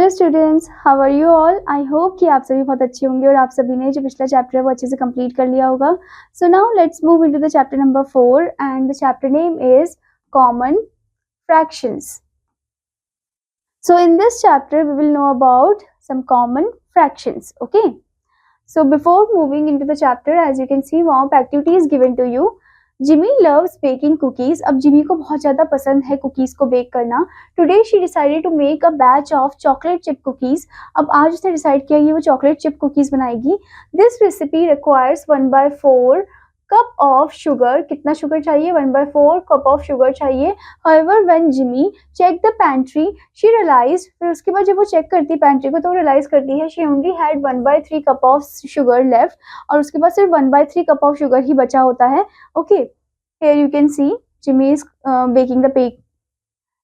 Hello students, how are you all. I hope कि आप सभी बहुत अच्छे होंगे और आप सभी ने जो पिछला चैप्टर है वो अच्छे से कंप्लीट कर लिया होगा। So now let's move into the chapter number 4 and the chapter name is common fractions. So in this chapter we will know about some common fractions. Okay, so before moving into the chapter, as you can see, warm activity is given to you. Jimmy loves baking cookies. अब Jimmy को बहुत ज्यादा पसंद है cookies को bake करना। Today she decided to make a batch of chocolate chip cookies. अब आज उसने डिसाइड किया ये वो चॉकलेट चिप कुकीज बनाएगी। This recipe requires 1/4 cup of sugar. कितना शुगर चाहिए? 1/4 कप ऑफ शुगर चाहिए। However, when Jimmy checked the pantry, she realized, फिर उसके बाद जब वो चेक करती पैंट्री को तो वो रियलाइज करती है she only had 1/3 cup of sugar left, और उसके बाद सिर्फ 1/3 कप ऑफ शुगर ही बचा होता है। Okay, here you can see Jimmy is baking the cake.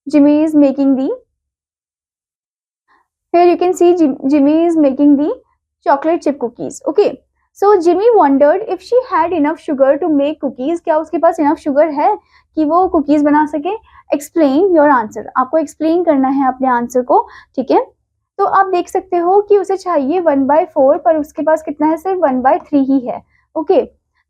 Jimmy is making the here you can see Jimmy is making the chocolate chip cookies. Okay. So Jimmy wondered if she had enough sugar to make cookies. क्या उसके पास enough sugar है कि वो cookies बना सके? Explain your answer. आपको explain करना है अपने आंसर को, ठीक है। तो आप देख सकते हो कि उसे चाहिए 1/4, पर उसके पास कितना है? सिर्फ 1/3 ही है। ओके,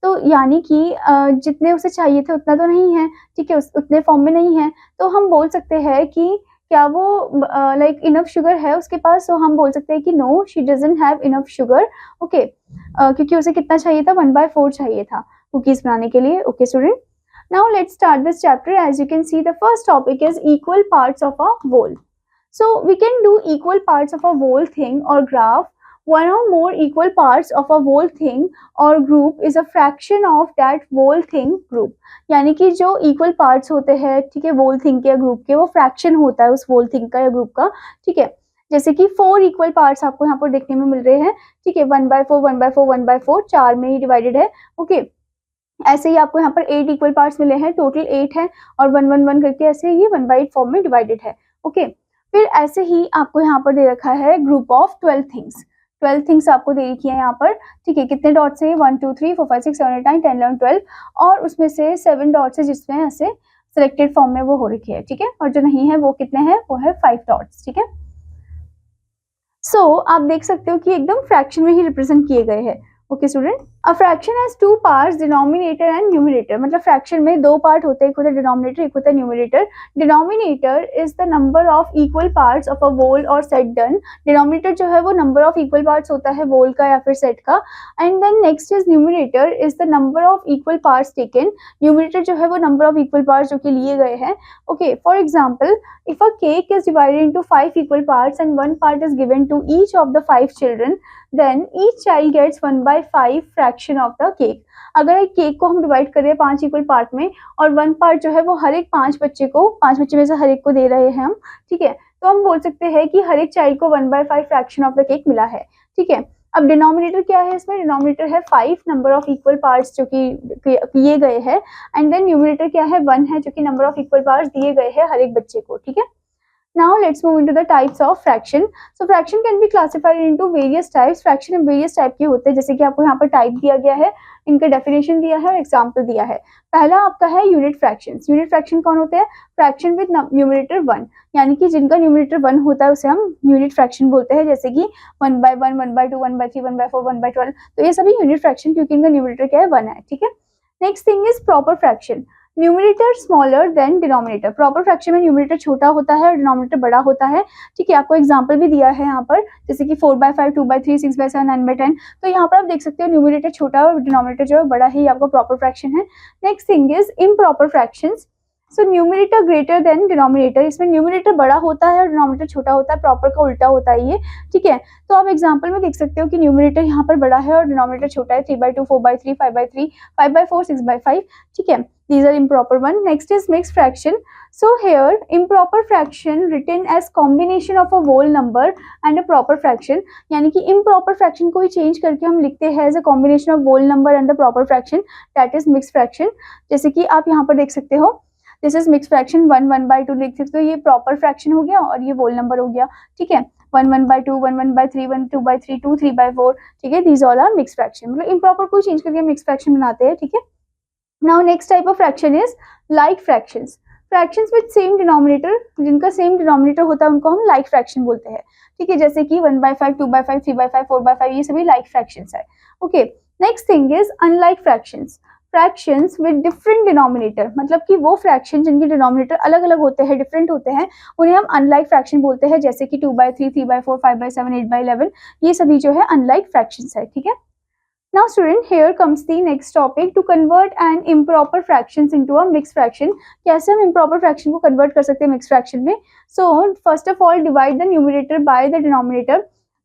तो यानी कि जितने उसे चाहिए थे उतना तो नहीं है, ठीक है, उतने फॉर्म में नहीं है। तो हम बोल सकते हैं कि क्या वो लाइक इनफ शुगर है उसके पास? तो हम बोल सकते हैं कि no, she doesn't have enough sugar. Okay, क्योंकि उसे कितना चाहिए था? 1/4 चाहिए था कुकीज बनाने के लिए। Okay student, now let's start this chapter. As you can see the first topic is equal parts of a whole. So we can do equal parts of a whole thing or graph. One or more equal parts of a whole thing or group is a fraction of that whole thing group. यानी कि जो equal parts होते हैं, ठीक है, whole thing के या group के, वो fraction होता है उस whole thing का या group का, ठीक है। जैसे कि 4 equal parts आपको यहाँ पर देखने में मिल रहे हैं, ठीक है। 1/4 1/4 1/4 4 में ही डिवाइडेड है। ओके, ऐसे ही आपको यहाँ पर 8 equal parts मिले हैं, टोटल 8 है, और 1 1 1 करके ऐसे ये 1/8 फॉर्म में डिवाइडेड है। ओके, फिर ऐसे ही आपको यहाँ पर दे रखा है ग्रुप ऑफ 12 थिंग्स। 12 थिंग्स आपको दे रखी है यहाँ पर, ठीक है। कितने डॉट्स है? 1 2 3 4 5 6 7 8 9 10 11 12, और उसमें से 7 डॉट्स है जिसमें ऐसे सिलेक्टेड फॉर्म में वो हो रखी है, ठीक है। और जो नहीं है वो कितने हैं? वो है 5 डॉट्स, ठीक है। सो आप देख सकते हो कि एकदम फ्रैक्शन में ही रिप्रेजेंट किए गए हैं। Okay student, a fraction has 2 parts, denominator and numerator. मतलब फ्रैक्शन में 2 पार्ट होते हैं, एक होता है डिनोमिनेटर, एक होता है numerator. Denominator is the number of equal parts of a whole और सेट डन। डिनोमिनेटर जो है वो नंबर ऑफ इक्वल पार्ट्स होता है वोल का या फिर सेट का। And then next is numerator is the number of equal parts taken. Numerator जो है वो नंबर ऑफ इक्वल पार्ट्स जो कि लिए गए हैं। Okay, for example, if a cake is divided into 5 equal parts and 1 part is given to each of the 5 children, then each child gets 1/5 fraction of the cake. अगर एक cake को हम divide कर रहे हैं 5 इक्वल पार्ट में, और 1 part जो है वो हर एक 5 बच्चे में से हर एक को दे रहे हैं हम, ठीक है, तो हम बोल सकते हैं कि हर एक चाइल्ड को 1/5 फ्रैक्शन ऑफ द केक मिला है, ठीक है। अब डिनोमिनेटर क्या है इसमें? डिनोमिनेटर है 5 नंबर ऑफ इक्वल पार्ट्स जो कि किए गए हैं, एंड देन न्यूमरेटर क्या है? 1 है, जो कि नंबर ऑफ इक्वल पार्ट्स दिए गए हैं हर एक बच्चे को, ठीक है। Now let's move into the types of fraction. So fraction can be classified into various types. Fraction various type के होते हैं, जैसे कि आपको यहाँ पर टाइप दिया गया है, इनका डेफिनेशन दिया है और एग्जाम्पल दिया है। पहला आपका है यूनिट फ्रैक्शंस। यूनिट फ्रैक्शन कौन होते हैं? फ्रैक्शन विद न्यूमरेटर 1, यानी कि जिनका न्यूमरेटर 1 होता है उसे हम यूनिट फ्रैक्शन बोलते हैं, जैसे कि 1/1 1/2 1/3 1/4 1/12। तो ये सभी यूनिट फ्रैक्शन, क्योंकि इनका न्यूमरेटर क्या है? 1 है, ठीक है। Next thing is proper fraction. Numerator smaller than denominator. Proper fraction में न्यूमरेटर छोटा होता है और डिनोमिनेटर बड़ा होता है, ठीक है। आपको एग्जांपल भी दिया है यहाँ पर, जैसे कि 4/5 2/3 6/7 9/10। तो यहाँ पर आप देख सकते हो न्यूमरेटर छोटा और डिनोमिनेटर जो है बड़ा ही आपका प्रॉपर फ्रैक्शन है। Next thing is improper fractions. So numerator greater than denominator. इसमें न्यूमरेटर बड़ा होता है और डिनोमिनेटर छोटा होता है, प्रॉपर का उल्टा होता है ये, ठीक है। तो आप एग्जांपल में देख सकते हो कि न्यूमरेटर यहाँ पर बड़ा है और डिनोमिनेटर छोटा है, 3/2 4/3 5/3 5/4 6/5, ठीक है। These are improper one. Next is mixed fraction. So here improper fraction written as combination of a whole number and a proper fraction. यानी कि improper fraction को ही change करके हम लिखते हैं as a combination of whole number and the proper fraction. That is mixed fraction. जैसे कि आप यहाँ पर देख सकते हो, this is mixed fraction 1 1/2 लिख सकते हो, ये proper fraction हो गया और ये whole number हो गया, ठीक है। 1 1/2 1 1/3 1 2/3 2 3/4, ठीक है। These all are mixed fraction. मतलब improper को change करके mixed fraction बनाते हैं, ठीक है। Now next type of fraction is like fractions. Fractions with same denominator, जिनका सेम डिनोमिनेटर होता है उनको हम लाइक फ्रैक्शन बोलते हैं, ठीक है, जैसे कि 1/5, 2/5, 3/5, 4/5, ये सभी लाइक फ्रैक्शंस है। Okay, next thing is unlike fractions. Fractions with different denominator, मतलब कि वो फ्रैक्शन जिनके डिनोमिनेटर अलग अलग होते हैं, डिफरेंट होते हैं, उन्हें हम अनलाइक फ्रैक्शन बोलते हैं, जैसे कि 2/3, 3/4, 5/7, 8/11, ये सभी जो है अनलाइक फ्रैक्शंस है, ठीक है। Now student, here comes the next topic, to convert an improper fractions into a mixed fraction। कैसे हम improper fraction को convert कर सकते हैं mixed fraction में? So first of all divide the numerator by the denominator।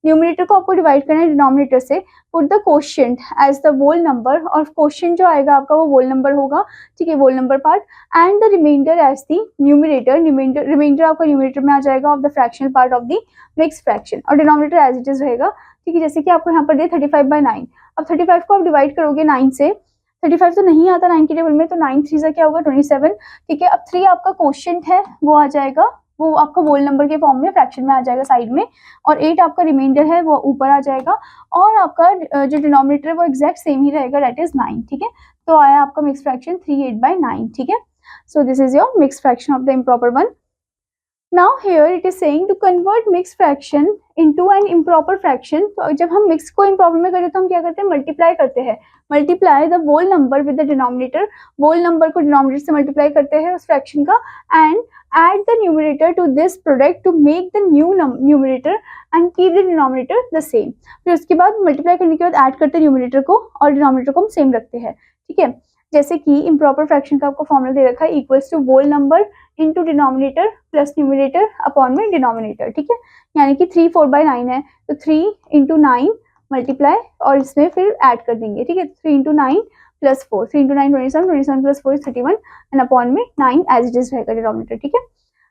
Numerator को आपको divide करना है डिनोमिनेटर से। Put the quotient as the whole number, और क्वोशिएंट जो आएगा आपका वो होल नंबर होगा, ठीक है, whole number part, and the remainder as the numerator. Remainder आपका न्यूमिनेटर में आ जाएगा of the fractional part of the mixed fraction, और डिनोमिनेटर एज इट इज रहेगा, ठीक है। जैसे कि आपको यहाँ पर दे 35/9, अब 35 को आप डिवाइड करोगे 9 से, 35 तो नहीं आता 9 की टेबल में, तो 9 3 से क्या होगा 27, ठीक है। अब 3 आपका क्वोशिएंट है, वो आ जाएगा, वो आपका होल नंबर के फॉर्म में फ्रैक्शन में आ जाएगा साइड में, और 8 आपका रिमाइंडर है वो ऊपर आ जाएगा, और आपका जो डिनोमिनेटर है वो एग्जैक्ट सेम ही रहेगा, दैट इज 9, ठीक है। तो आया आपका मिक्स फ्रैक्शन 38/9, ठीक है। So this is your mix fraction of the improper one. Now here it is saying to convert mixed fraction into an improper fraction। तो जब हम mix को improper में करते तो हम क्या करते हैं, मल्टीप्लाई करते हैं, multiply the whole number with the denominator, whole number को denominator से मल्टीप्लाई करते हैं उस फ्रैक्शन का, and add the numerator to this product to make the new numerator and keep the denominator the same। फिर उसके बाद मल्टीप्लाई करने के बाद ऐड करते हैं न्यूमिनेटर को, और डिनोमिनेटर को हम सेम रखते हैं, ठीक है। जैसे कि इम्प्रॉपर फ्रैक्शन का आपको फॉर्मूला दे रखा है, equals to whole number into denominator plus numerator upon में डिनोमिनेटर, ठीक है। यानी कि 3 4/9 है, तो 3 × 9 मल्टीप्लाई, और इसमें फिर ऐड कर देंगे, ठीक है। 3 × 9 + 4, 3 × 9 27, 27 + 4 is 31, एंड अपॉन में 9 एज इट इज रहेगा डिनोमिनेटर, ठीक है।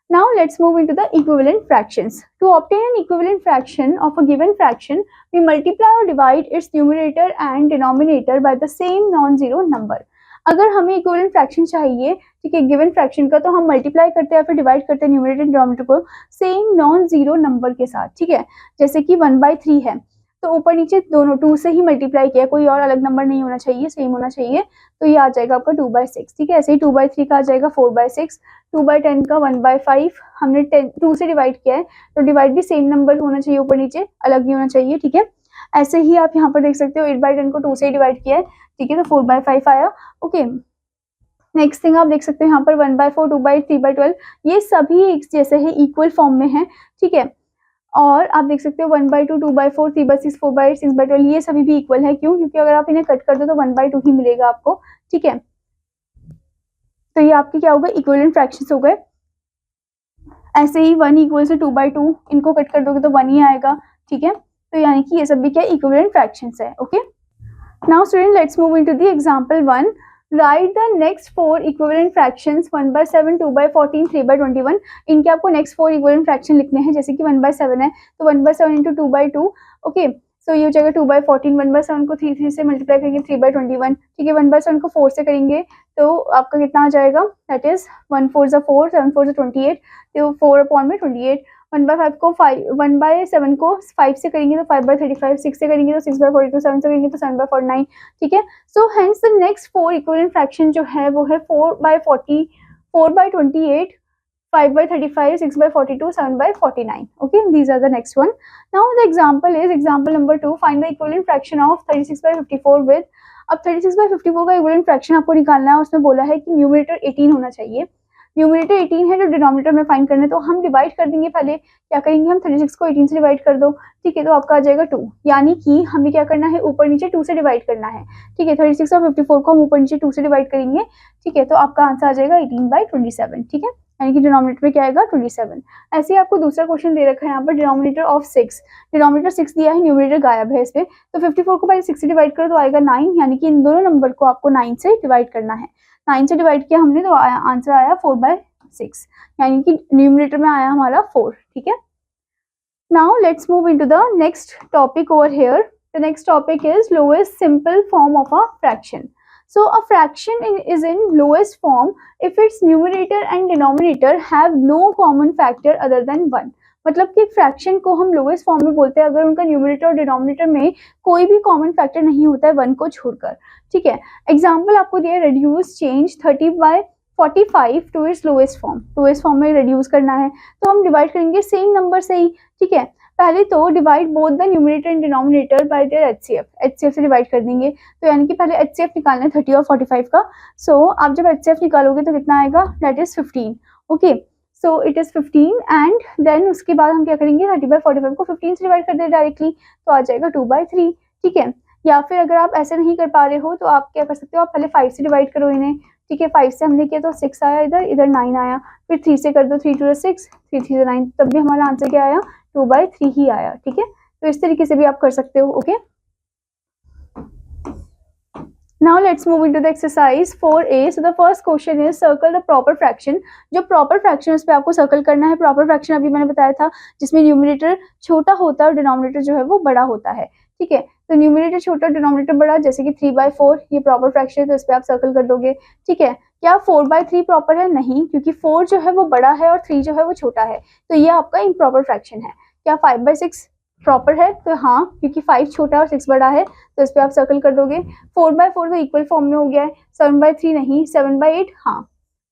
Now let's move into the equivalent fractions। To obtain an equivalent fraction of a given fraction, we multiply or divide its numerator and denominator by the same non-zero number। अगर हमें equivalent fraction चाहिए, ठीक है, given fraction का, तो हम multiply करते हैं फिर डिवाइड करते हैं न्यूमरेटर डिनोमिनेटर को सेम नॉन जीरो नंबर के साथ, ठीक है। जैसे कि 1/3 है, तो ऊपर नीचे दोनों 2 से ही मल्टीप्लाई किया, कोई और अलग नंबर नहीं होना चाहिए, सेम होना चाहिए, तो ये आ जाएगा आपका 2/6, ठीक है। ऐसे ही 2/3 का आ जाएगा 4/6, 2/10 का 1/5, हमने 2 से डिवाइड किया है, तो डिवाइड भी सेम नंबर होना चाहिए, ऊपर नीचे अलग नहीं होना चाहिए, ठीक है। ऐसे ही आप यहाँ पर देख सकते हो 8/10 को 2 से डिवाइड किया है, ठीक है, तो 4/5 आया, ओके। नेक्स्ट थिंग आप देख सकते हैं यहाँ पर 1/4, 2/8, 3/12, ये सभी एक जैसे है, इक्वल फॉर्म में है, ठीक है। और आप देख सकते हो 1/2, 2/4, 3/6, 4/8, 6/12, ये सभी भी इक्वल है, क्यों? क्योंकि अगर आप इन्हें कट कर दो तो 1/2 ही मिलेगा आपको, ठीक है। तो ये आपके क्या हो गए, इक्विवेलेंट फ्रैक्शंस हो गए। ऐसे ही 1 = 2/2, इनको कट कर दोगे तो 1 ही आएगा, ठीक है। तो यानी कि ये सब भी क्या इक्विवेलेंट फ्रैक्शंस है, okay. Now student let's move into the example 1। Right the next 4 equivalent fractions 1/7, 2/14, 3/21। इनके आपको नेक्स्ट 4 इक्विवेलेंट फ्रैक्शन लिखने हैं। जैसे कि 1/7 है, तो 1/7 × 2/2, ओके। सो ये हो जाएगा 2/14, 1/7 को 3 से मल्टीप्लाई करेंगे 3/21, ठीक है। 1/7 को 4 से करेंगे तो आपका कितना आ जाएगा, दैट इज 1 4 = 4, 7 4 = 28, तो 4/28। 1/5 को 1/7 को 5 से करेंगे तो 5/35, 6 से करेंगे तो 6/42, 7 से करेंगे तो 7/49, ठीक है। So hence the next 4 equivalent fraction जो है वो है 4/40, 4/28, 5/35, 6/42, 7/49, okay, these are the next one। Now the example is example number 2, find the equivalent fraction of 36/54 with। अब 36/54 का इक्विवेलेंट फ्रैक्शन आपको निकालना है, उसमें बोला है कि न्यूमरेटर 18 होना चाहिए, न्यूमरेटर 18 है, जो डिनोमिनेटर में फाइंड करना है, तो हम डिवाइड कर देंगे, पहले क्या करेंगे हम 36 को 18 से डिवाइड कर दो, ठीक है, तो आपका आ जाएगा 2, यानी कि हमें क्या करना है, ऊपर नीचे 2 से डिवाइड करना है, ठीक है। 36 और 54 को हम ऊपर नीचे 2 से डिवाइड करेंगे, ठीक है, तो आपका आंसर आ जाएगा 18/27, ठीक है, यानी कि डिनोमिनेटर में क्या आएगा 27। ऐसे ही आपको दूसरा क्वेश्चन दे रखा है यहाँ पर, डिनोमिनेटर ऑफ 6, डिनोमिनेटर 6 दिया है, न्यूमरेटर गायब है इस पे, तो 54 को पहले 6 से डिवाइड करो तो आएगा 9, यानी कि इन दोनों नंबर को आपको 9 से डिवाइड करना है। 9 से डिवाइड किया हमने तो आंसर आया 4/6, यानी कि न्यूमरेटर में आया हमारा 4, ठीक है। Now let's move into the next topic over here। The next topic is lowest simple form of a fraction। So a fraction is in lowest form if its numerator and denominator have no common factor other than 1। मतलब कि fraction को हम lowest form में बोलते हैं अगर उनका numerator और डिनोमिनेटर में कोई भी कॉमन फैक्टर नहीं होता है 1 को छोड़कर, ठीक है। एग्जाम्पल आपको दिया, reduce change 45 to its lowest form में रिड्यूस करना है, तो हम डिवाइड करेंगे सेम नंबर से ही, ठीक है। पहले तो divide both the numerator and denominator by there HCF से डिवाइड कर देंगे, तो यानी कि पहले एचसीएफ निकालना है 30 और 45 का। सो आप जब एचसीएफ निकालोगे तो कितना आएगा, that is 15, okay. So it is 15 and then उसके बाद हम क्या करेंगे, 30/45 को 15 से डिवाइड कर दे डायरेक्टली, तो आ जाएगा 2/3, ठीक है। या फिर अगर आप ऐसे नहीं कर पा रहे हो तो आप क्या कर सकते हो, आप पहले 5 से डिवाइड करो इन्हें, ठीक है। 5 से हमने किया तो 6 आया, इधर 9 आया, फिर 3 से कर दो, 3 2 6, 3 3 9, तब भी हमारा आंसर क्या आया, 2/3 ही आया, ठीक है। तो इस तरीके से भी आप कर सकते हो, okay. Now let's move into the exercise 4A. So the first question is circle the proper fraction. जो proper fraction है उस पे आपको सर्कल करना है। proper fraction अभी मैंने बताया था जिसमें न्यूमरेटर छोटा होता है और डिनोमिनेटर जो है वो बड़ा होता है, ठीक है। तो न्यूमरेटर छोटा, डिनोमिनेटर बड़ा, जैसे कि 3/4 ये प्रॉपर फ्रैक्शन है, तो इस पे आप सर्कल कर दोगे, ठीक है। क्या 4/3 प्रॉपर है? नहीं, क्योंकि 4 जो है वो बड़ा है और 3 जो है वो छोटा है, तो ये आपका इम्प्रॉपर फ्रैक्शन है। क्या 5/6 प्रॉपर है? तो हाँ, क्योंकि 5 छोटा और 6 बड़ा है, तो इस पे आप सर्कल कर दोगे। 4/4 तो इक्वल फॉर्म में हो गया है, 7/3 नहीं, 7/8 हाँ,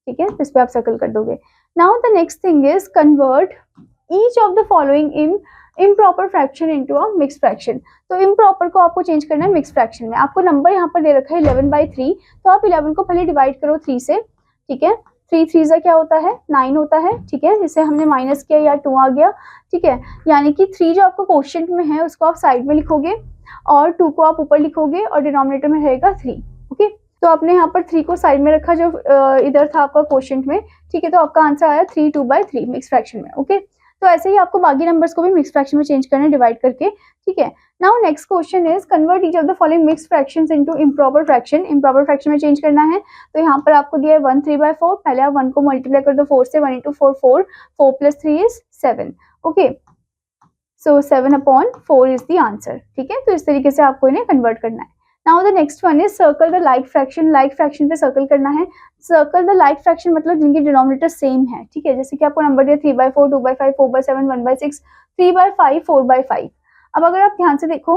ठीक है, इस पे आप सर्कल कर दोगे। Now the next thing is convert each of the following in improper fraction into a mix fraction. तो इम्प्रॉपर को आपको चेंज करना है मिक्स फ्रैक्शन में। आपको नंबर यहाँ पर दे रखा है 11/3, तो आप 11 को पहले डिवाइड करो 3 से, ठीक है। 3 3 से क्या होता है, 9 होता है, ठीक है। इसे हमने माइनस किया या 2 आ गया, ठीक है। यानी कि 3 जो आपको क्वोशिएंट में है उसको आप साइड में लिखोगे और 2 को आप ऊपर लिखोगे और डिनोमिनेटर में रहेगा 3, ओके। तो आपने यहाँ पर 3 को साइड में रखा जो इधर था आपका क्वोशिएंट में, ठीक है। तो आपका आंसर आया 3 2/3 मिक्स फ्रैक्शन में, ओके। तो ऐसे ही आपको बाकी नंबर्स को भी मिक्स फ्रैक्शन में चेंज करना है डिवाइड करके, ठीक है। Now next question is convert each of the following mix fractions into improper fraction. Improper fraction में चेंज करना है, तो यहाँ पर आपको दिया है 1 3/4, पहले आप 1 को मल्टीप्लाई कर दो 4 से, 1 × 4 4, 4 + 3 is 7, okay. So 7/4 is the answer, ठीक है। तो इस तरीके से आपको इन्हें कन्वर्ट करना है। Now the next one is circle the like fraction. Like fraction पे सर्कल करना है। सर्कल द लाइक फ्रैक्शन मतलब जिनकी डिनोमिनेटर सेम है, ठीक है। जैसे कि आपको नंबर दिया 3/4, 2/5, 4/7, 1/6, 3/5, 4/5। अब अगर आप ध्यान से देखो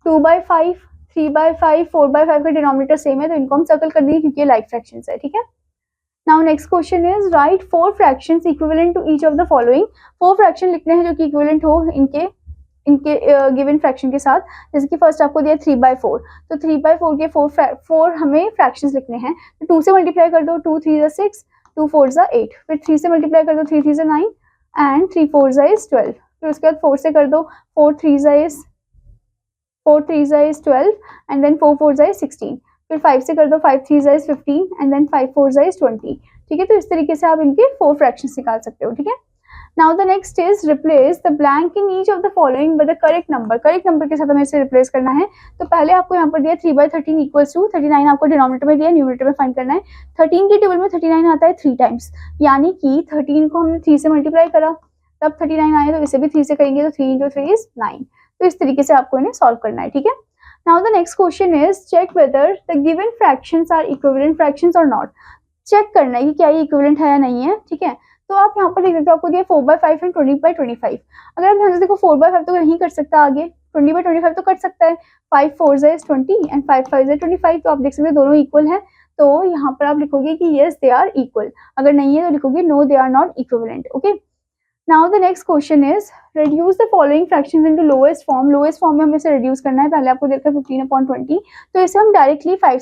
2/5, 3/5, 4/5 का डिनोमिनेटर सेम है, तो इनको हम सर्कल कर देंगे क्योंकि ये लाइक फ्रैक्शंस है, ठीक है। Now next question is write 4 fractions equivalent to each of the following. 4 fraction लिखने हैं जो कि इक्विवेलेंट हो इनके गिवन फ्रैक्शन के साथ। जैसे कि फर्स्ट आपको दिया 3/4, तो 3/4 के 4 हमें फ्रैक्शंस लिखने हैं, तो 2 से मल्टीप्लाई कर दो, 2 3 6, 2 4 8, फिर 3 से मल्टीप्लाई कर दो, 3 3 9 एंड 3 4 12, फिर उसके बाद 4 से कर दो, 4 3 is 12 एंड देन 4 4 is 16, फिर 5 से कर दो, 5 3 is 15 एंड देन 5 4 is 20, ठीक है। तो इस तरीके से आप इनके 4 फ्रैक्शंस निकाल सकते हो, ठीक है। Now the next is replace the blank in each of the following by the correct number. Correct number के साथ हमें इसे रिप्लेस करना है। तो पहले आपको यहाँ पर दिया 3/13 इक्वल्स टू 39, आपको डिनोमिनेटर में दिया, न्यूमरेटर में फाइंड करना है। 13 के टेबल में 39 आता है 3 टाइम्स, यानी कि 13 को हमने 3 से मल्टीप्लाई करा तब 39 आया, तो इसे भी 3 से करेंगे तो 3 × 3 is 9। तो इस तरीके से आपको इन्हें सॉल्व करना है, ठीक है। Now the next question is check whether the given fractions are equivalent fractions or not. Check करना है कि क्या ये इक्विवेलेंट है या नहीं है, ठीक है। तो आप यहाँ पर देख सकते हो आपको दिया 4/5 एंड 20/25। अगर आप ध्यान से देखो 4/5 तो नहीं कर सकता, आगे 20/25 तो कर सकता है। 5 4 is 20 एंड 5 5 is 25, तो आप देख सकते हो दोनों इक्वल है, तो यहाँ पर आप लिखोगे कि यस दे आर इक्वल, अगर नहीं है तो लिखोगे no they are not equivalent, okay. Now the next question is reduce the following fractions into lowest form. Lowest form में हमें इसे रिड्यूस करना है। पहले आपको देखा 15/20, तो इसे हम डायरेक्टली 5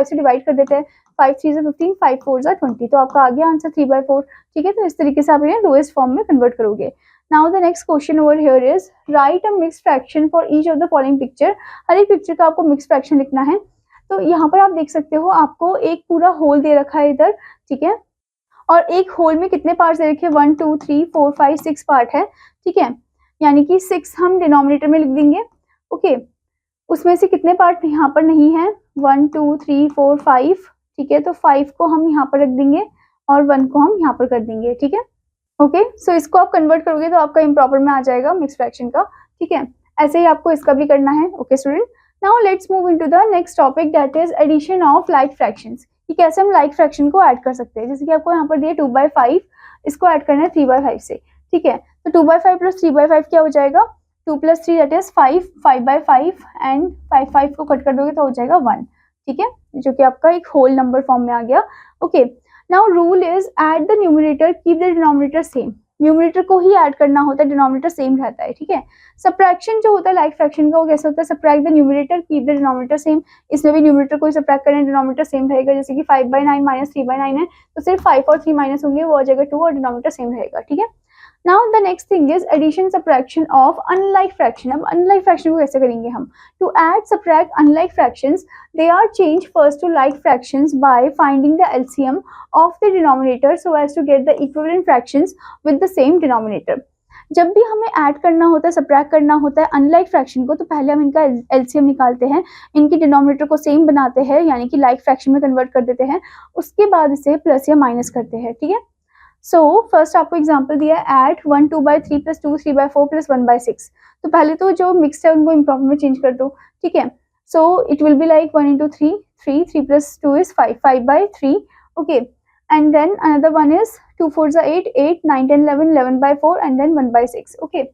से डिवाइड कर देते हैं। 5 3 is 15, 5 4 is 20, तो आपका आ गया आंसर 3/4, ठीक है। तो इस तरीके से आप इन्हें लोएस्ट फॉर्म में कन्वर्ट करोगे। Now the next question over here is write a mix fraction for each of the following picture. हर एक पिक्चर का आपको मिक्स फ्रैक्शन लिखना है। तो यहाँ पर आप देख सकते हो आपको एक पूरा होल दे रखा है इधर, ठीक है। और एक होल में कितने पार्ट्स दे रखे हैं, 1 2 3 4 5 6 पार्ट है, ठीक है। यानी कि 6 हम डिनोमिनेटर में लिख देंगे, ओके। उसमें से कितने पार्ट यहाँ पर नहीं है, 1 2 3 4 5, ठीक है। तो 5 को हम यहाँ पर रख देंगे और 1 को हम यहाँ पर कर देंगे, ठीक है, ओके। सो इसको आप कन्वर्ट करोगे तो आपका इम्प्रॉपर में आ जाएगा मिक्स फ्रैक्शन का, ठीक है। ऐसे ही आपको इसका भी करना है, okay student. Now let's move into the next topic that is addition of like fractions, कि कैसे हम लाइक फ्रैक्शन को ऐड कर सकते हैं। जैसे कि आपको यहाँ पर दिया 2/5, इसको ऐड करना है 3/5 से, ठीक है। तो 2/5 + 3/5 क्या हो जाएगा, 2 + 3 दैट इज 5, 5/5 एंड 5 को कट कर दोगे तो हो जाएगा 1, ठीक है, जो कि आपका एक होल नंबर फॉर्म में आ गया, okay. Now rule is at the numerator keep the denominator same, numerator को ही ऐड करना होता है, डिनोमिनेटर सेम रहता है, ठीक है। सबट्रैक्शन जो होता है लाइक फ्रैक्शन का वो कैसे होता है, subtract the numerator keep the denominator same, इसमें भी न्यूमरेटर को ही सबट्रैक्ट करें, डिनोमिनेटर सेम रहेगा, जैसे कि 5/9 माइनस 3/9 है तो सिर्फ 5 और 3 माइनस होंगे, वो आ जाएगा 2 और डिनोमिनेटर सेम रहेगा, ठीक है। Now the next thing is addition subtraction of unlike fraction. अब अनलाइक फ्रैक्शन को कैसे करेंगे हम, to add subtract unlike fractions they are changed first to like fractions by finding the LCM of the denominator so as to get the equivalent fractions with the same denominator। जब भी हमें add करना होता है, subtract करना होता है unlike fraction को, तो पहले हम इनका एलसीएम निकालते हैं, इनकी डिनोमिनेटर को सेम बनाते हैं, यानी कि लाइक फ्रैक्शन में कन्वर्ट कर देते हैं, उसके बाद इसे प्लस या माइनस करते हैं, ठीक है। सो फर्स्ट आपको एग्जांपल दिया है, ऐड 1 2/3 + 2 3/4 + 1/6। तो पहले तो जो मिक्स्ड है उनको इम्प्रॉपर में चेंज कर दो, ठीक है। So it will be like 1 × 3, 3 + 2 is 5, 5/3, okay, and then another one is 2 4s are 8, 8 9 10 11, 11/4 and then 1/6, okay।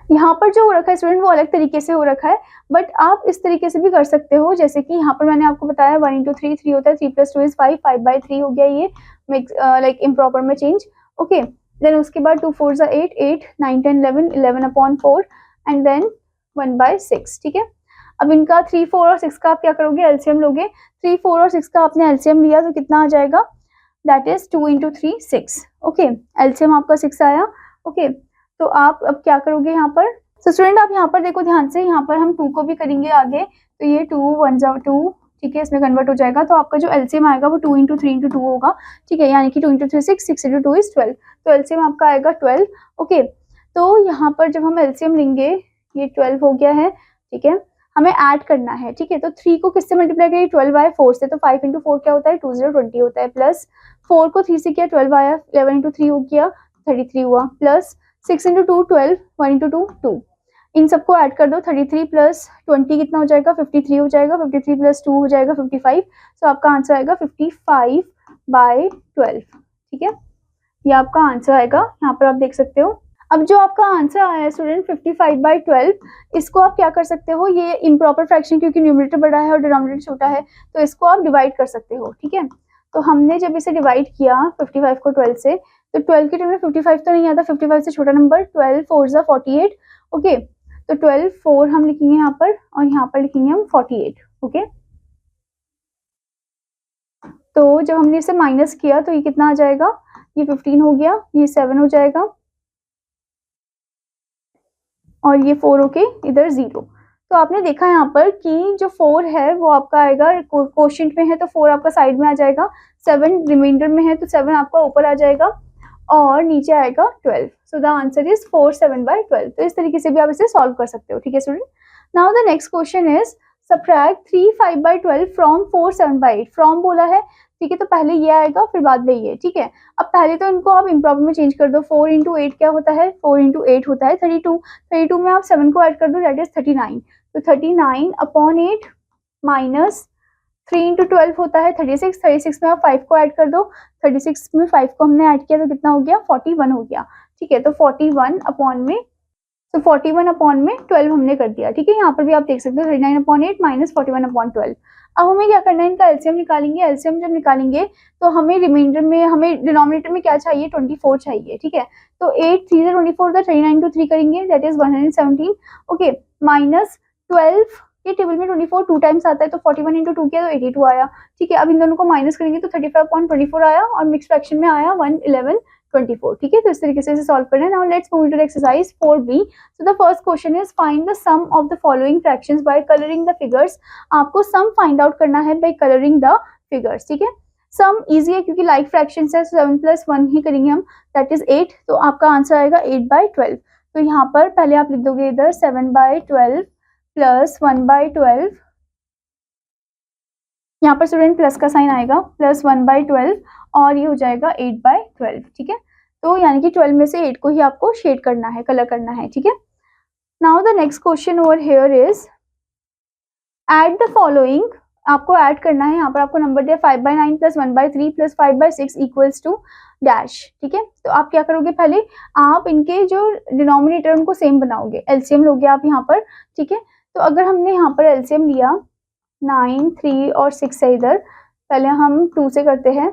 यहाँ पर जो हो रखा है स्टूडेंट वो अलग तरीके से हो रखा है, बट आप इस तरीके से भी कर सकते हो, जैसे कि यहाँ पर मैंने आपको बताया 1 × 3 3 होता है, 3 + 2 is 5, 5/3 हो गया ये लाइक इम्प्रॉपर में चेंज, ओके। देन उसके बाद 2 4s are 8, 8 9 10 11, 11/4 and then 1/6, ठीक है। अब इनका 3 4 और 6 का आप क्या करोगे, एलसीएम लोगे, 3 4 और 6 का आपने एलसीएम लिया तो कितना आ जाएगा, दैट इज 2 × 3 6, ओके। एलसीएम आपका 6 आया, ओके। तो आप अब क्या करोगे यहाँ पर, तो स्टूडेंट आप यहाँ पर देखो ध्यान से, यहाँ पर हम 2 को भी करेंगे आगे, तो ये 2 1 2, ठीक है, इसमें कन्वर्ट हो जाएगा, तो आपका जो एलसीएम आएगा वो 2 × 3 × 2 होगा, ठीक है, यानी कि 2 × 3 6, 6 × 2 is 12, तो एलसीएम आपका आएगा 12, ओके। तो यहाँ पर जब हम एलसीएम लेंगे, ये 12 हो गया है, ठीक है, हमें ऐड करना है, ठीक है। तो 3 को किससे मल्टीप्लाई करें, 12/4 से, तो 5 × 4 क्या होता है, 20 20 होता है, प्लस 4 को 3 से किया 12 आया, 11 × 3 हो गया 33 हुआ, प्लस 6 × 2 12, 1 × 2 2, इन सबको ऐड कर दो, 33 + 20 कितना हो जाएगा, 53 हो जाएगा, 53 + 2 हो जाएगा 55, तो आपका आंसर आएगा 55/12, ठीक है, ये आपका आंसर आएगा, यहाँ पर आप देख सकते हो। अब जो आपका आंसर आया है स्टूडेंट 55/12, इसको आप क्या कर सकते हो, ये इम्प्रॉपर फ्रैक्शन क्योंकि न्यूमरेटर बड़ा है और डिनोमिनेटर छोटा है, तो इसको आप डिवाइड कर सकते हो, ठीक है। तो हमने जब इसे डिवाइड किया 55 को 12 से, तो 12 के टर्म में 55 तो नहीं आता, 55 से छोटा नंबर, 12 4s are 48, ओके। तो 12 4 हम लिखेंगे यहाँ पर, और यहाँ पर लिखेंगे हम 48, ओके। तो जब हमने इसे माइनस किया तो ये कितना आ जाएगा, ये 15 हो गया, ये 7 हो जाएगा, और ये 4 होके इधर 0। तो आपने देखा यहाँ पर कि जो 4 है वो आपका आएगा कोशेंट में है, तो 4 आपका साइड में आ जाएगा, 7 रिमाइंडर में है तो 7 आपका ऊपर आ जाएगा, और नीचे आएगा 12। So the answer is 4 7/12। तो इस तरीके से भी आप इसे सॉल्व कर सकते हो, ठीक है student. Now the next question is subtract 3 5/12 from 4 7/8। From बोला है, ठीक है, तो पहले ये आएगा फिर बाद में ये, ठीक है। अब पहले तो इनको आप इम्प्रॉपर में चेंज कर दो, 4 × 8 क्या होता है, 4 × 8 होता है 32, 32 में आप 7 को ऐड कर दो, दैट इज 39, तो 39/8 माइनस 3 × 12 होता है 36, 36 में आप 5 को ऐड कर दो, 36 में 5 को हमने ऐड किया तो कितना हो गया, 41 हो गया, ठीक है। तो 41/12 हमने कर दिया, ठीक है। यहाँ पर भी आप देख सकते हो 39/8 माइनस 41/12। अब हमें क्या करना है, इनका एलसीएम निकालेंगे, एलसीएम जब निकालेंगे तो हमें रिमाइंडर में, हमें डिनोमिनेटर में क्या चाहिए, 24 चाहिए, ठीक है। तो 8 3 से 24 होता है, 39 × 3 करेंगे, दैट इज 117, ओके, माइनस 12, ये टेबल में 24 2 टाइम्स आता है, तो 41 × 2 किया तो 82 आया, ठीक है। अब इन दोनों को माइनस करेंगे तो 35.24 आया, और मिक्स फ्रैक्शन में आया 111/24, ठीक है। तो इस तरीके से इसे सॉल्व करना है। Now let's move to the exercise 4b। So the first question is find the sum of the following fractions by colouring the figures. आपको सम फाइंड आउट करना है बाय कलरिंग द फिगर्स, ठीक है। सम easy है क्योंकि like fractions है, 7 + 1 ही करेंगे हम, दैट इज 8, तो आपका आंसर आएगा 8/12। तो यहाँ पर पहले आप लिख दोगे इधर 7/12 प्लस 1/12, यहाँ पर स्टूडेंट प्लस का साइन आएगा, प्लस 1/12, और ये हो जाएगा 8/12, ठीक है। तो यानी कि 12 में से 8 को ही आपको शेड करना है, कलर करना है, ठीक है। Now the next question over here is add the following. आपको ऐड करना है, यहाँ पर आपको नंबर दिया 5/9 + 1/3 + 5/6 इक्वल्स टू डैश, ठीक है। तो आप क्या करोगे, पहले आप इनके जो डिनोमिनेटर उनको सेम बनाओगे, एलसीएम लोगे आप यहाँ पर, ठीक है। तो अगर हमने यहाँ पर एलसीएम लिया 9 3 और 6 है इधर, पहले हम 2 से करते हैं,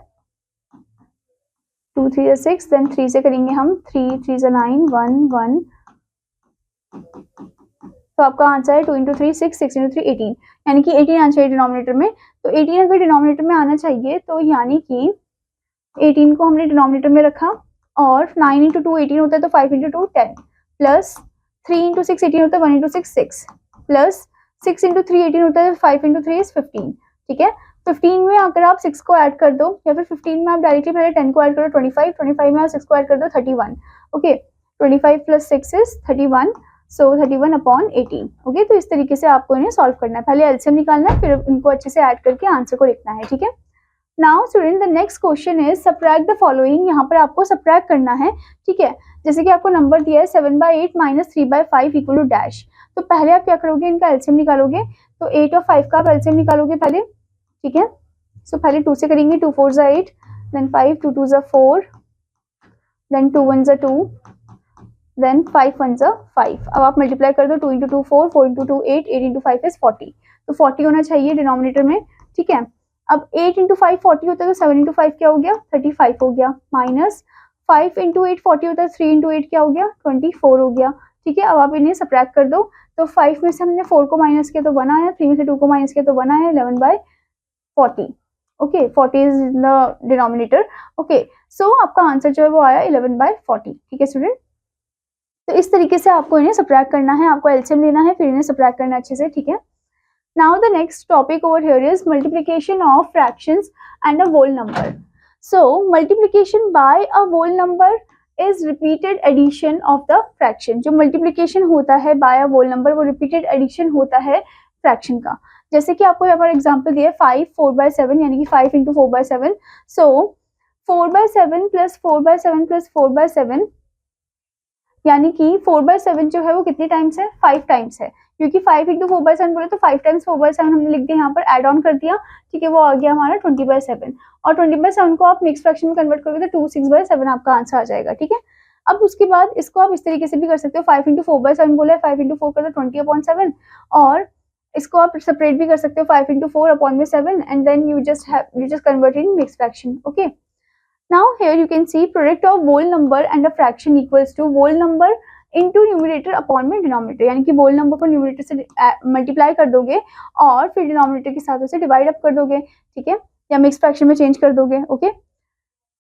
2 3 6, देन 3 से करेंगे हम 3 3 9 1 1, तो आपका आंसर है 2 इंटू 3 6, 6 इंटू 3 18, यानी कि 18 आना चाहिए डिनोमिनेटर में। तो 18 अगर डिनोमिनेटर में आना चाहिए तो यानी कि 18 को हमने डिनोमिनेटर में रखा, और 9 इंटू 2 18 होता है, तो 5 इंटू 2 10, प्लस 3 इंटू 6 18 होता है, 1 इंटू 6 6, प्लस 6 इंटू 3 18 होता है, 5 इंटू 3 इज 15। ठीक है, 15 में अगर आप 6 को ऐड कर दो, या फिर 15 में आप डायरेक्टली पहले 10 को ऐड करो 25, 25 में आप 6 को ऐड कर दो 31। Okay, 25 plus 6 is 31, so 31 upon 18। Okay, तो इस तरीके से आपको इन्हें सॉल्व करना है, पहले एलसीएम निकालना है, फिर इनको अच्छे से ऐड करके आंसर को लिखना है। ठीक है, now student the next question is subtract the following. यहाँ पर आपको सबट्रैक्ट करना है। ठीक है, जैसे कि आपको नंबर दिया है 7/8 माइनस 3/5 इक्वल टू डैश, तो पहले आप क्या करोगे, इनका एलसीएम निकालोगे। तो 8 और 5 का आप एलसीएम निकालोगे पहले। ठीक है, सो पहले 2 से करेंगे, 2 4 ज़ा 8, देन 5 2 2 ज़ा 4, देन 2 1 ज़ा 2, देन 5 1 ज़ा 5। अब आप मल्टीप्लाई कर दो, 2 इंटू 2 4, 4 इंटू 2 8, 8 इंटू 5 इज 40, तो 40 होना चाहिए डिनोमिनेटर में। ठीक है, अब 8 इंटू 5 40 होता है, तो 7 इंटू 5 क्या हो गया, 35 हो गया, माइनस 5 इंटू 8 40 होता है, 3 इंटू 8 क्या हो गया, 24 हो गया। ठीक है, अब आप इन्हें सबट्रैक्ट कर दो, तो 5 में से हमने 4 को माइनस किया तो 1 आया, 3 में से 2 को माइनस किया तो 1 आया, 11/40। Okay, 40 is the denominator. Okay, so आपका आंसर जो है वो आया 11/40। ठीक है स्टूडेंट, तो इस तरीके से आपको इन्हें सबट्रैक्ट करना है, आपको एलसीएम लेना है, फिर इन्हें सबट्रैक्ट करना है अच्छे से। ठीक है, now the next topic over here is multiplication of fractions and a whole number. So multiplication by a whole number is repeated addition of the fraction. जो multiplication होता है by a whole number वो repeated addition होता है fraction का। जैसे कि आपको यहाँ पर एग्जाम्पल दिया है 5 4/7, यानी कि 5 इंटू 4/7, सो 4/7 प्लस 4/7 प्लस 4/7, यानी कि 4/7 जो है वो कितने टाइम्स है, 5 टाइम्स है, क्योंकि 5 इंटू 4/7 बोले तो 5 टाइम्स 4/7 हमने लिख दिया, यहाँ पर एड ऑन कर दिया। ठीक है, वो आ गया हमारा 20/7, और 20/7 को आप मिक्स फ्रैक्शन में कन्वर्ट करोगे तो 26/7 आपका आंसर आ जाएगा। ठीक है, अब उसके बाद इसको आप इस तरीके से भी कर सकते हो, 5 इंटू 4/7 बोला है, 5 इंटू 4 कर दो 20/7, और इसको आप सेपरेट भी कर सकते हो, 5 इंटू 4 अपॉन में 7, and then you just convert in mix fraction. Okay, now here you can see product of whole number and a fraction equals to whole number into numerator upon में denominator, यानी कि whole number को numerator से multiply कर दोगे और फिर denominator के साथ उसे डिवाइड अप कर दोगे। ठीक है, या मिक्स फ्रैक्शन में चेंज कर दोगे। ओके,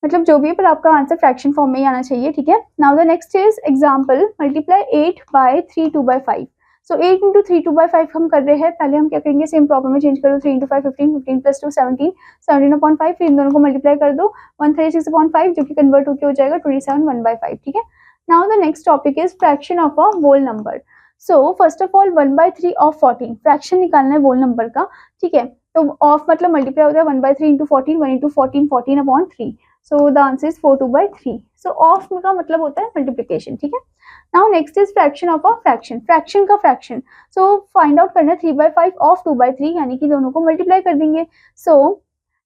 मतलब जो भी है, पर आपका आंसर फ्रैक्शन फॉर्म में ही आना चाहिए। ठीक है, now the next is example multiply 8/3 2/5। So 8 into 3 2/5 हम कर रहे हैं, पहले हम क्या करेंगे, सेम प्रॉब्लम में चेंज कर दो, 3 इंटू 5 15, 15 प्लस 2 17, 17/5, फिर इन दोनों को मल्टीप्लाई कर दो 136/5, जो कि कन्वर्ट होकर हो जाएगा 27 1/5। ठीक है, now the next topic is fraction of a whole number. So first of all 1/3 of 14, fraction निकालना है होल नंबर का। ठीक है, तो ऑफ मतलब मल्टीप्लाई होता है 1/3 into 14, 1 into 14 14/3, so the answer is 4 2/3। So of का मतलब होता है मल्टीप्लिकेशन। ठीक है, now next is fraction of a fraction, fraction का फ्रैक्शन। सो फाइंड आउट करना है 3/5 ऑफ 2/3, यानी कि दोनों को मल्टीप्लाई कर देंगे। सो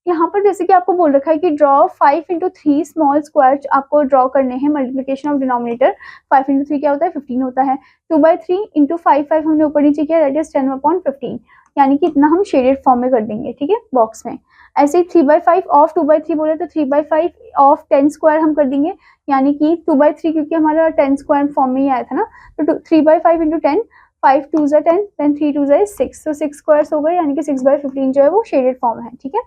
यहाँ पर जैसे कि आपको बोल रखा है कि ड्रॉ 5 इंटू 3 स्मॉल स्क्वायर आपको ड्रॉ करने हैं, मल्टीप्लिकेशन ऑफ डिनोमिनेटर। 5 इंटू 3 क्या होता है, 15 होता है। 2/3 इंटू 5 5 हमने ऊपर नीचे किया, दैट इज 10/15, यानी कि इतना हम शेडेड फॉर्म में कर देंगे। ठीक है, बॉक्स में। ऐसे ही 3/5 ऑफ 2/3 बोले तो 3/5 ऑफ 10 स्क्वायर हम कर देंगे, यानी कि 2/3 क्योंकि हमारा 10 स्क्वायर फॉर्म में ही आया था ना, तो 3/5 इंटू 10, 5 2 ज़ा 10, देन 3 2 ज़ा 6, तो 6 स्क्वायर्स हो गए, यानी कि 6/15 जो है वो शेडेड फॉर्म है। ठीक है,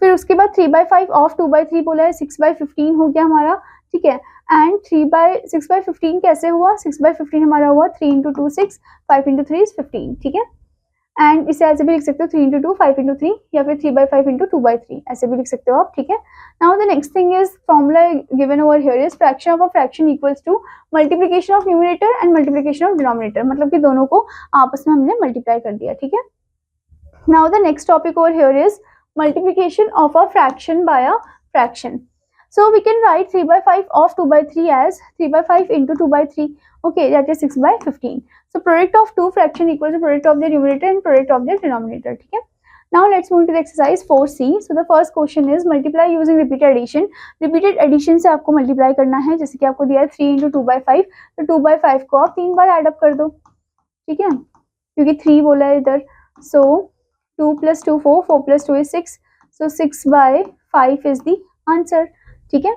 फिर उसके बाद 3/5 ऑफ 2/3 बोला है, 6/15 हो गया हमारा। ठीक है, एंड 6/15 कैसे हुआ, 6/15 हमारा हुआ 3 इंटू 2 6, 5 इंटू 3 इज 15। ठीक है, एंड इसे ऐसे भी लिख सकते हो 3 इंटू 2 5 इंटू 3, या फिर 3/5 इंटू 2/3 ऐसे भी लिख सकते हो आप। ठीक है, now the next thing is formula given over here is fraction of a fraction equals to multiplication of numerator and multiplication of denominator, मतलब कि दोनों को आपस में हमने मल्टीप्लाई कर दिया। ठीक है, now the next topic over here is multiplication of a fraction by a fraction. So we can write 3/5 of 2/3 as 3/5 into 2/3. Okay, that is 6/15. So product of two fraction equals to product of their numerator and product of their denominator. ठीक है, now let's move to the exercise 4C. So the first question is multiply using repeated addition. Repeated addition से आपको multiply करना है, जैसे कि आपको दिया है 3 into 2/5, तो 2/5 को आप 3 बार add up कर दो। ठीक है, क्योंकि 3 बोला है इधर, so 2 plus 2 4, 4 plus 2 is 6, so 6/5 is the answer. ठीक है,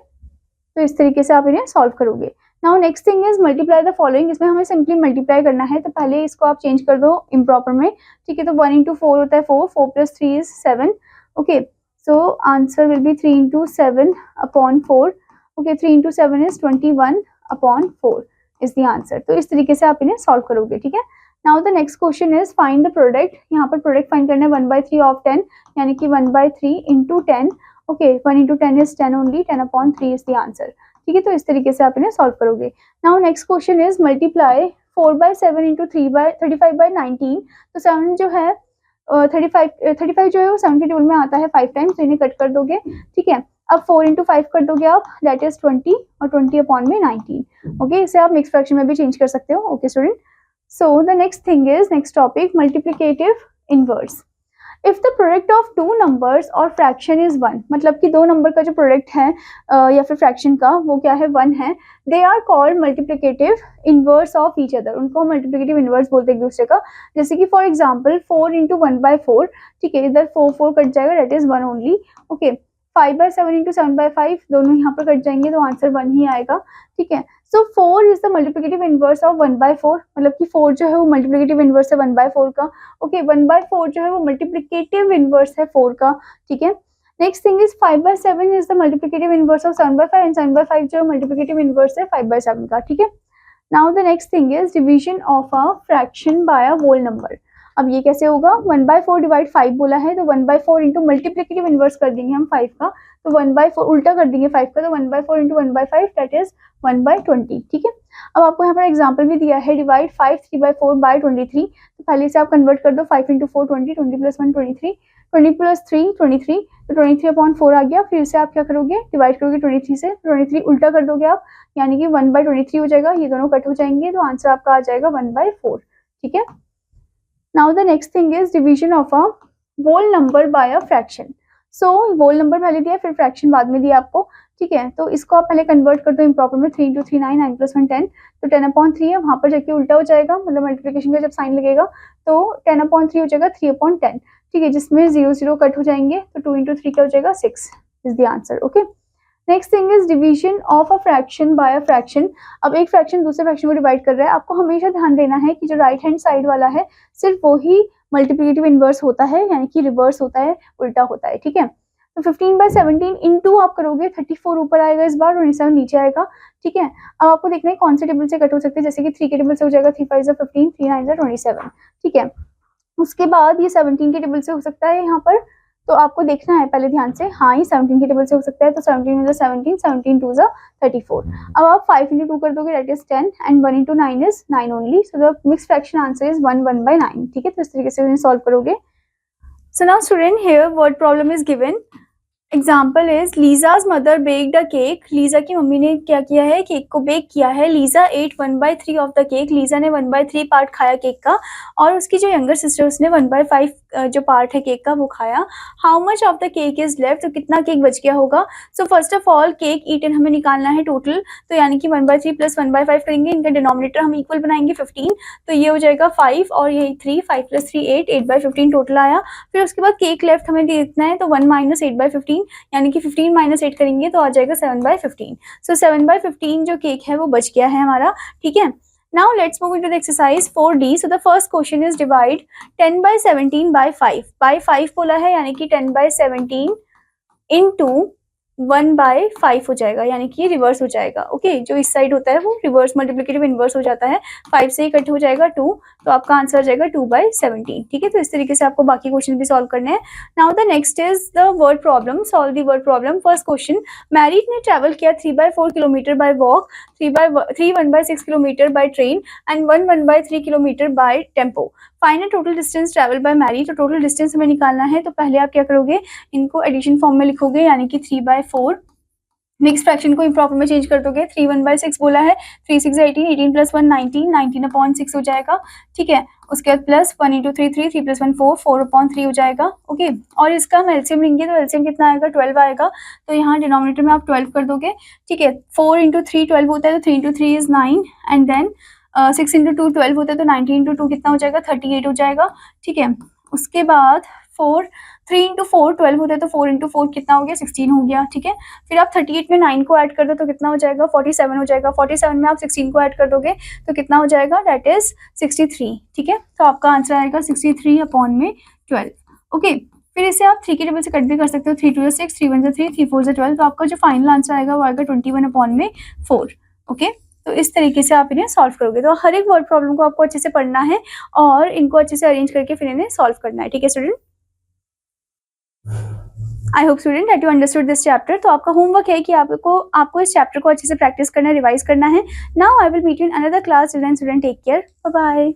तो इस तरीके से आप इन्हें सॉल्व करोगे। Now next thing is multiply the following. इसमें हमें सिंपली मल्टीप्लाई करना है, तो पहले इसको आप चेंज कर दो इम्प्रॉपर में, ठीक है। तो 1 into 4 होता है 4, 4 + 3 is 7, okay. So answer will be 3 into 7 upon 4, okay. 3 into 7 is 21 upon 4 is the answer. तो इस तरीके से आप इन्हें सॉल्व करोगे, ठीक है। Now the next question is find the product. यहाँ पर प्रोडक्ट फाइंड करना है 1/3 of 10, यानी कि 1/3 into 10, okay. 1 into 10 is 10 only, 10 upon 3 is the answer, ठीक है। तो इस तरीके से आप इन्हें सॉल्व करोगे। Now next question is multiply 4/7 into 35/19। तो 7 जो है 35 जो है वो 7 के टेबल में आता है 5 टाइम्स, तो इन्हें कट कर दोगे, ठीक है। अब 4 into 5 कर दोगे आप, दैट इज 20, और 20 अपॉन में 19, ओके। इसे आप मिक्स फ्रैक्शन में भी चेंज कर सकते हो, okay student. So the next thing is, next topic, multiplicative inverse. If the product of two numbers और फ्रैक्शन इज 1, मतलब कि दो नंबर का जो प्रोडक्ट है या फिर फ्रैक्शन का, वो क्या है, 1 है, they are called multiplicative inverse of each other. उनको मल्टीप्लिकेटिव इनवर्स बोलते हैं एक दूसरे का। जैसे कि फॉर एग्जांपल 4 into 1/4, ठीक है, इधर 4 कट जाएगा, that is 1 only, okay. 5/7 into 7/5, दोनों यहाँ पर कट जाएंगे, तो आंसर 1 ही आएगा, ठीक है। सो 4 is the multiplicative inverse of 1/4, मतलब कि 4 जो है वो मल्टीप्लिकेटिव इनवर्स है 1/4 का, ओके। 1/4 जो है वो मल्टीप्लिकेटिव इनवर्स है 4 का, ठीक है। Next thing is 5/7 is the multiplicative inverse of 7/5, and 7/5 जो मल्टीप्लिकेटिव इनवर्स है 5/7 का, ठीक है। Now the next thing is division of a fraction by a whole number. अब ये कैसे होगा, 1/4 डिवाइड 5 बोला है, तो 1/4 इंटू मल्टीप्लिकेटिव इनवर्स कर देंगे हम 5 का, तो 1/4 उल्टा कर देंगे 5 का, तो 1/4 इंटू 1/5 दैट इज 1/20, ठीक है। अब आपको यहाँ पर एग्जांपल भी दिया है, डिवाइड 5 3/4 बाय 23, तो पहले से आप कन्वर्ट कर दो, 5 into 4 20, 20 + 1 23, 20 + 3 23, तो 23/4 आ गया। फिर से आप क्या करोगे, डिवाइड करोगे 23 से, 23 उल्टा कर दोगे आप, यानी कि 1/23 हो जाएगा, ये दोनों कट हो जाएंगे, तो आंसर आपका आ जाएगा 1/4, ठीक है। Now the next thing is division of a whole number by a fraction. So whole number पहले दिया, फिर fraction बाद में दिया आपको, ठीक है। तो इसको आप पहले कन्वर्ट कर दो इम्प्रॉपर में, 3 into 3 9, 9 + 1 10, तो 10/3 है, वहाँ पर जाके उल्टा हो जाएगा, मतलब मल्टीप्लिकेशन का जब साइन लगेगा तो 10/3 हो जाएगा 3/10, ठीक है, जिसमें 0 0 कट हो जाएंगे, तो 2 into 3 क्या हो जाएगा 6 is the answer, okay. Next thing is division of a fraction by a fraction. अब एक फ्रैक्शन दूसरे फ्रैक्शन को डिवाइड कर रहा है, आपको हमेशा ध्यान देना है कि जो राइट हैंड साइड वाला है सिर्फ वो ही मल्टीप्लिकेटिव इनवर्स होता है, यानी कि रिवर्स होता है, उल्टा होता है, ठीक है। तो 15/17 इंटू आप करोगे, 34 ऊपर आएगा इस बार, 27 नीचे आएगा, ठीक है। अब आपको देखना है कौन से टेबल से कट हो सकते हैं, जैसे कि 3 के टेबल से हो जाएगा, 3 5 = 15, 3 9 = 27, ठीक है। उसके बाद ये 17 के टेबल से हो सकता है यहाँ पर, तो आपको देखना है पहले ध्यान से, हाँ ये 17 के टेबल से हो सकता है, तो 17 में 17, 17 2 = 34। अब आप 5 into 2 कर दोगे, that is 10, and 1 into 9 is 9 only, so the mix fraction answer is 1 1/9, ठीक है। तो इस तरीके से इन्हें सॉल्व करोगे। So now student, here word problem is given. Example is Lisa's mother baked a cake. Lisa की मम्मी ने क्या किया है, केक को बेक किया है। Lisa ate 1/3 of the cake. Lisa ने 1/3 पार्ट खाया केक का, और उसकी जो यंगर सिस्टर उसने 1/5 जो पार्ट है केक का वो खाया। How much of the cake is left, तो कितना केक बच गया होगा। So first of all cake eaten हमें निकालना है टोटल, तो यानी कि 1/3 + 1/5 करेंगे, इनका डिनोमिनेटर हम इक्वल बनाएंगे 15, तो ये हो जाएगा 5 और ये 3, 5 + 3 8, 8/15 टोटल आया। फिर उसके बाद केक लेफ्ट हमें देखना है, तो 1 - 8/15, यानी कि 15 - 8 करेंगे तो आ जाएगा 7/15। सो 7/15 जो केक है वो बच गया है हमारा, ठीक है। Now let's move into the exercise 4D. So the first question is divide 10/17 by 5. By 5 बोला है, यानी कि 10/17 into 1/5 हो जाएगा, यानी कि रिवर्स हो जाएगा, ओके। जो इस साइड होता है वो रिवर्स मल्टीप्लिकेटिव इनवर्स हो जाता है, 5 से ही कट हो जाएगा 2, तो आपका आंसर हो जाएगा 2/17, ठीक है। तो इस तरीके से आपको बाकी क्वेश्चन भी सॉल्व करने हैं। Now the next is the word problem. Solve the word problem. First question, Mary ने ट्रैवल किया 3/4 kilometre by walk, 3 1/6 kilometre by train, and 1 1/3 kilometre by tempo. Find total distance travel by Mary. तो total distance हमें निकालना है, तो पहले आप क्या करोगे, इनको एडिशन फॉर्म में लिखोगे, यानी कि 3/4, मिक्स फ्रैक्शन को इम्प्रॉपर में चेंज कर दोगे। 3 1/6 बोला है, 3 6 18, 18 + 1 19, 19/6 हो जाएगा, ठीक है। उसके बाद प्लस 1 into 3 3, 3 + 1 4, 4/3 हो जाएगा, ओके। और इसका हम एलसीएम लेंगे, तो एलसीएम कितना आएगा, 12 आएगा, तो यहाँ डिनोमिनेटर में आप 12 कर दोगे, ठीक है। 4 into 3 12 होता है, तो 3 into 3 is 9, and then 6 into 2 12 होता है, तो 19 into 2 कितना हो जाएगा, 38 हो जाएगा, ठीक है। उसके बाद 4, 3 इंटू 4 12 होता है, तो 4 इंटू 4 कितना हो गया, 16 हो गया, ठीक है। फिर आप 38 में 9 को ऐड कर दो तो कितना हो जाएगा, 47 हो जाएगा। 47 में आप 16 को ऐड कर दोगे तो कितना हो जाएगा, दैट इज 63, ठीक है। तो आपका आंसर आएगा 63 अपॉन में 12, ओके। फिर इसे आप 3 के टेबल से कट भी कर सकते हो, 3 2 6, 3 1 3, 3 4 12, तो आपका जो फाइनल आंसर आएगा वो आएगा 21 अपॉन में 4, ओके। तो इस तरीके से आप इन्हें सॉल्व करोगे। तो हर एक वर्ड प्रॉब्लम को आपको अच्छे से पढ़ना है और इनको अच्छे से अरेंज करके फिर इन्हें सॉल्व करना है, ठीक है student. I hope student that you understood this chapter. तो आपका होमवर्क है कि आपको इस चैप्टर को अच्छे से प्रैक्टिस करना है, रिवाइज करना है। Now I will meet you in another class. Till then student take care, bye bye.